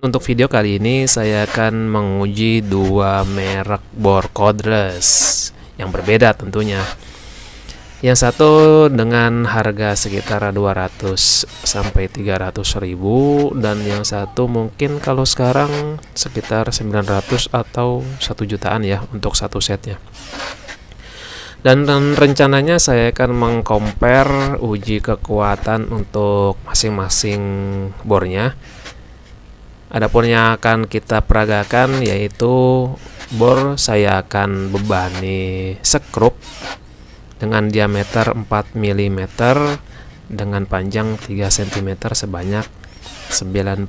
Untuk video kali ini saya akan menguji dua merek bor cordless yang berbeda tentunya. Yang satu dengan harga sekitar 200 sampai 300 ribu, dan yang satu mungkin kalau sekarang sekitar 900 atau 1 jutaan ya untuk satu setnya. Dan rencananya saya akan mengcompare uji kekuatan untuk masing-masing bornya. Adapun yang akan kita peragakan yaitu bor saya akan bebani skrup dengan diameter 4 mm dengan panjang 3 cm sebanyak 99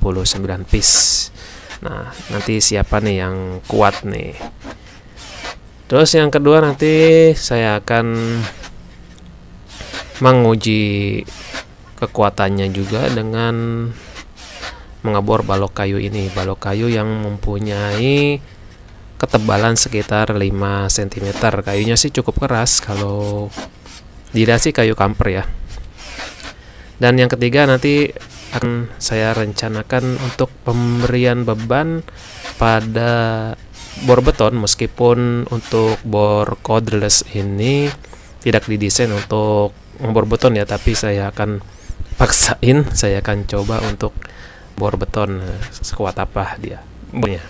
piece. Nah, nanti siapa nih yang kuat nih. Terus yang kedua nanti saya akan menguji kekuatannya juga dengan mengebor balok kayu ini. Balok kayu yang mempunyai ketebalan sekitar 5 cm. Kayunya sih cukup keras, kalau dilihat sih kayu kamper ya. Dan yang ketiga nanti akan saya rencanakan untuk pemberian beban pada bor beton, meskipun untuk bor cordless ini tidak didesain untuk membor beton ya, tapi saya akan paksain, saya akan coba untuk bor beton sekuat apa dia bornya.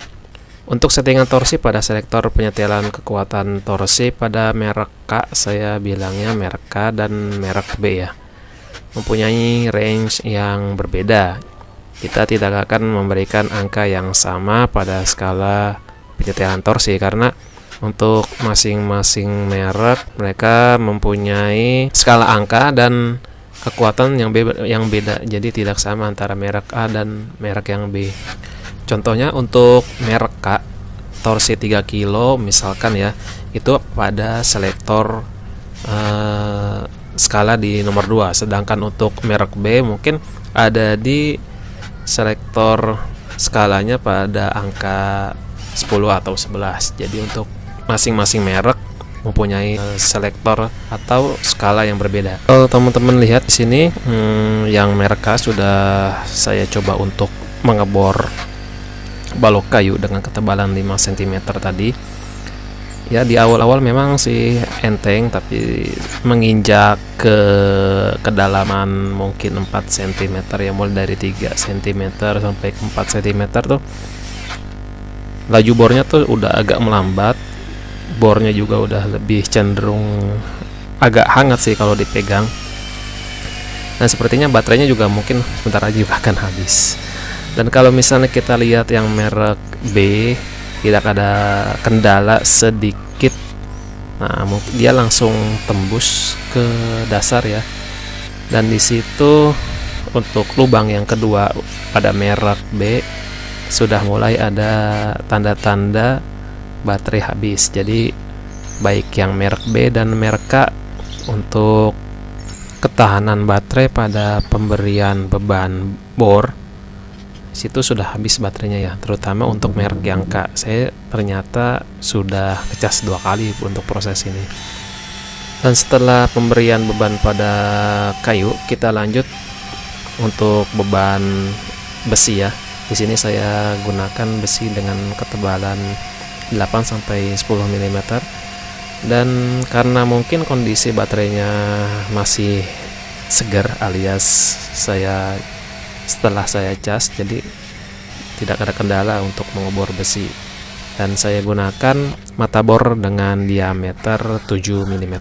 Untuk settingan torsi pada selektor penyetelan kekuatan torsi pada merek K, saya bilangnya merek K dan merek B ya, mempunyai range yang berbeda. Kita tidak akan memberikan angka yang sama pada skala penyetelan torsi, karena untuk masing-masing merek mereka mempunyai skala angka dan kekuatan yang beda, jadi tidak sama antara merek A dan merek yang B. Contohnya untuk merek K, torsi 3 kilo misalkan ya, itu pada selektor skala di nomor 2, sedangkan untuk merek B mungkin ada di selektor skalanya pada angka 10 atau 11. Jadi untuk masing-masing merek mempunyai selektor atau skala yang berbeda. Kalau teman-teman lihat di sini, yang merek K sudah saya coba untuk mengebor balok kayu dengan ketebalan 5 cm tadi. Ya, di awal-awal memang sih enteng, tapi menginjak ke kedalaman mungkin 4 cm ya, mulai dari 3 cm sampai ke 4 cm tuh laju bornya tuh udah agak melambat. Bornya juga udah lebih cenderung agak hangat sih kalau dipegang. Nah, sepertinya baterainya juga mungkin sebentar lagi bahkan habis. Dan kalau misalnya kita lihat yang merek B, tidak ada kendala sedikit. Nah, dia langsung tembus ke dasar ya. Dan di situ untuk lubang yang kedua pada merek B sudah mulai ada tanda-tanda baterai habis. Jadi baik yang merek B dan merek K, untuk ketahanan baterai pada pemberian beban bor situ sudah habis baterainya ya, terutama untuk merek yang K. Saya ternyata sudah ngecas 2 kali untuk proses ini. Dan setelah pemberian beban pada kayu, kita lanjut untuk beban besi ya. Di sini saya gunakan besi dengan ketebalan 8 sampai 10 mm. Dan karena mungkin kondisi baterainya masih segar, alias setelah saya cas, jadi tidak ada kendala untuk mengebor besi. Dan saya gunakan mata bor dengan diameter 7 mm.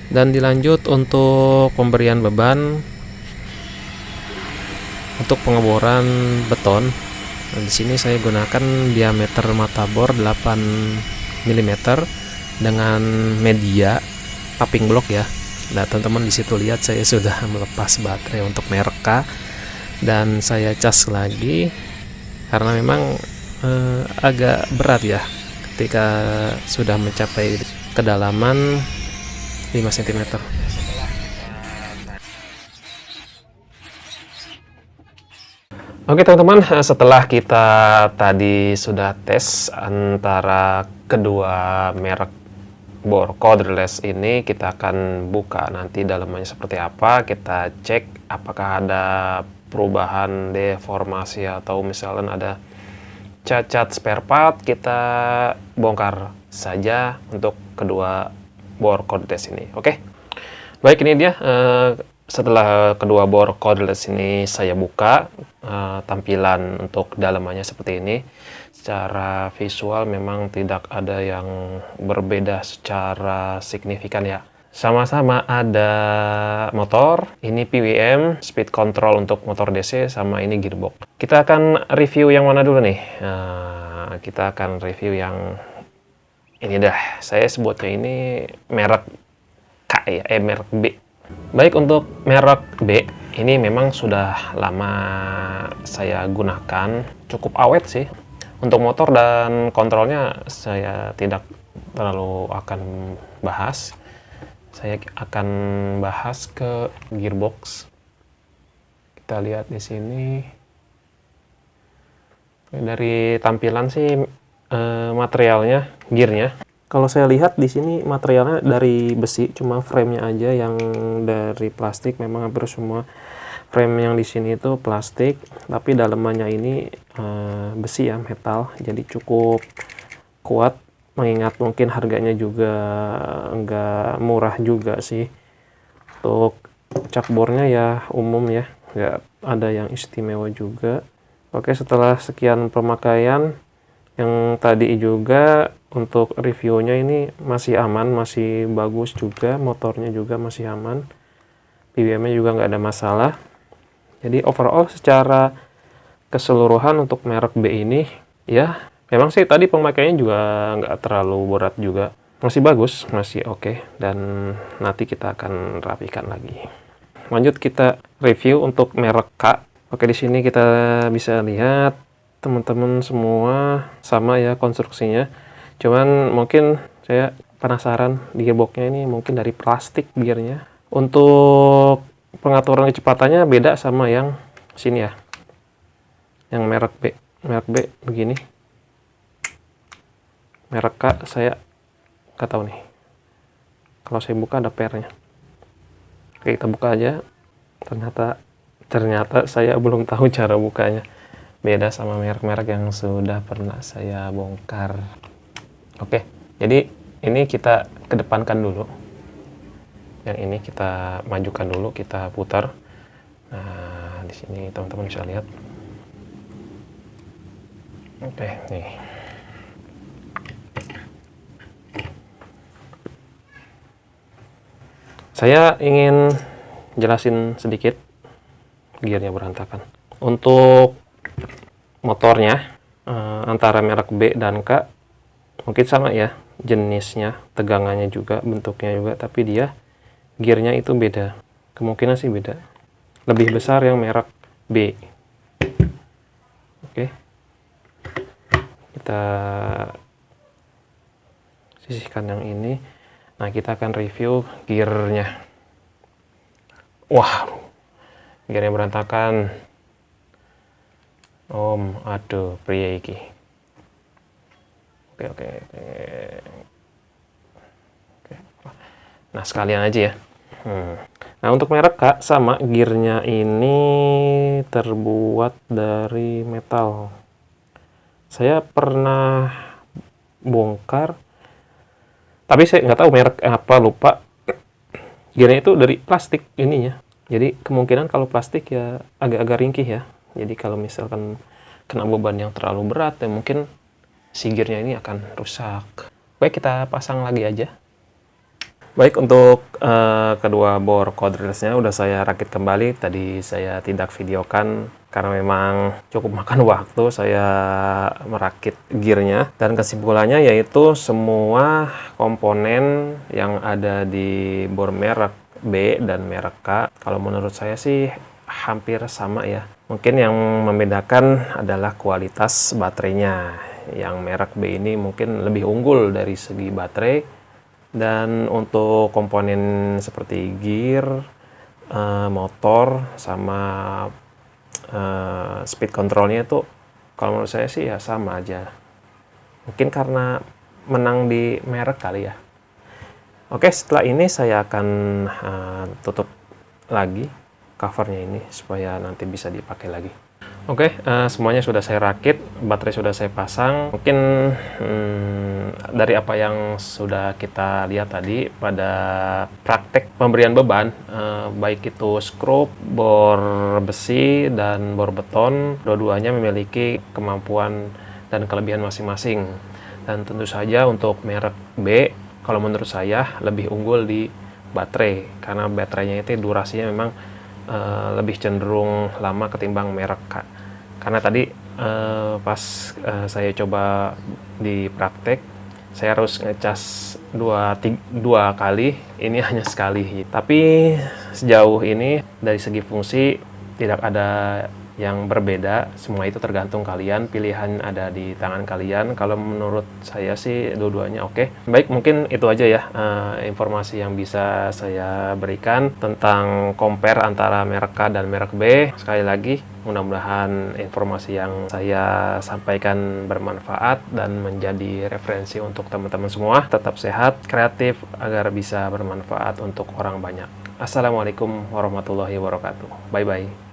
Dan dilanjut untuk pemberian beban untuk pengeboran beton. Nah, di sini saya gunakan diameter mata bor 8 mm dengan media paving block ya. Nah, teman-teman di situ lihat saya sudah melepas baterai untuk merek K, dan saya cas lagi karena memang agak berat ya ketika sudah mencapai kedalaman 5 cm. Oke teman-teman, setelah kita tadi sudah tes antara kedua merek bor cordless ini, kita akan buka nanti dalamannya seperti apa, kita cek apakah ada perubahan deformasi atau misalnya ada cacat spare part, kita bongkar saja untuk kedua bor cordless ini. Oke. Baik, ini dia setelah kedua bor cordless ini saya buka, tampilan untuk dalamannya seperti ini. Secara visual memang tidak ada yang berbeda secara signifikan ya. Sama-sama ada motor, ini PWM, speed control untuk motor DC, sama ini gearbox. Kita akan review yang mana dulu nih? Kita akan review yang ini dah. Saya sebutnya ini merek K ya, merek B. Baik, untuk merek B, ini memang sudah lama saya gunakan, cukup awet sih. Untuk motor dan kontrolnya saya tidak terlalu akan bahas. Saya akan bahas ke gearbox. Kita lihat di sini. Dari tampilan sih materialnya, gearnya. Kalau saya lihat di sini materialnya dari besi, cuma frame-nya aja yang dari plastik. Memang hampir semua frame yang di sini itu plastik, tapi dalamannya ini besi ya, metal. Jadi cukup kuat. Mengingat mungkin harganya juga nggak murah juga sih. Untuk cakbornya ya umum ya, nggak ada yang istimewa juga. Oke, setelah sekian pemakaian, yang tadi juga untuk reviewnya ini masih aman, masih bagus juga, motornya juga masih aman, PWM-nya juga nggak ada masalah. Jadi overall secara keseluruhan untuk merek B ini ya, memang sih tadi pemakaiannya juga nggak terlalu berat juga. Masih bagus, masih oke. Dan nanti kita akan rapikan lagi. Lanjut kita review untuk merek K. Oke, di sini kita bisa lihat teman-teman semua sama ya konstruksinya. Cuman mungkin saya penasaran di gearboxnya ini mungkin dari plastik gearnya. Untuk pengaturan kecepatannya beda sama yang sini ya. Yang merek B. Merek B begini. Merek K saya nggak tahu nih. Kalau saya buka ada pernya. Oke, kita buka aja. Ternyata saya belum tahu cara bukanya. Beda sama merek-merek yang sudah pernah saya bongkar. Oke, jadi ini kita kedepankan dulu. Yang ini kita majukan dulu, kita putar. Nah, di sini teman-teman bisa lihat. Oke, nih. Saya ingin jelasin sedikit gearnya berantakan. Untuk motornya antara merek B dan K mungkin sama ya, jenisnya, tegangannya juga, bentuknya juga, tapi dia gearnya itu beda. Kemungkinan sih beda. Lebih besar yang merek B. Oke. Kita sisihkan yang ini. Nah, kita akan review gearnya. Wah, gearnya berantakan. Aduh, pria iki. Oke. Nah, sekalian aja ya. Nah, untuk merek K sama, gearnya ini terbuat dari metal. Saya pernah bongkar, tapi saya nggak tahu merek apa, lupa. Gearnya itu dari plastik ininya. Jadi kemungkinan kalau plastik ya agak-agak ringkih ya. Jadi kalau misalkan kena beban yang terlalu berat, ya mungkin si gearnya ini akan rusak. Baik, kita pasang lagi aja. Baik, untuk kedua bor cordless-nya udah saya rakit kembali. Tadi saya tidak videokan karena memang cukup makan waktu saya merakit gearnya. Dan kesimpulannya yaitu semua komponen yang ada di bor merek B dan merek K, kalau menurut saya sih hampir sama ya. Mungkin yang membedakan adalah kualitas baterainya. Yang merek B ini mungkin lebih unggul dari segi baterai. Dan untuk komponen seperti gear, motor, sama speed controlnya itu kalau menurut saya sih ya sama aja. Mungkin karena menang di merek kali ya. Oke, setelah ini saya akan tutup lagi covernya ini supaya nanti bisa dipakai lagi. Oke, semuanya sudah saya rakit, baterai sudah saya pasang. Mungkin dari apa yang sudah kita lihat tadi pada praktek pemberian beban, baik itu skrup, bor besi, dan bor beton, dua-duanya memiliki kemampuan dan kelebihan masing-masing. Dan tentu saja untuk merek B, kalau menurut saya lebih unggul di baterai, karena baterainya itu durasinya memang lebih cenderung lama ketimbang merek K. Karena tadi pas saya coba di praktek, saya harus ngecas dua kali, ini hanya sekali. Tapi sejauh ini dari segi fungsi tidak ada yang berbeda, semua itu tergantung kalian, pilihan ada di tangan kalian. Kalau menurut saya sih dua-duanya oke. Baik, mungkin itu aja ya informasi yang bisa saya berikan tentang compare antara merek K dan merek B. Sekali lagi, mudah-mudahan informasi yang saya sampaikan bermanfaat dan menjadi referensi untuk teman-teman semua. Tetap sehat, kreatif, agar bisa bermanfaat untuk orang banyak. Assalamualaikum warahmatullahi wabarakatuh. Bye-bye.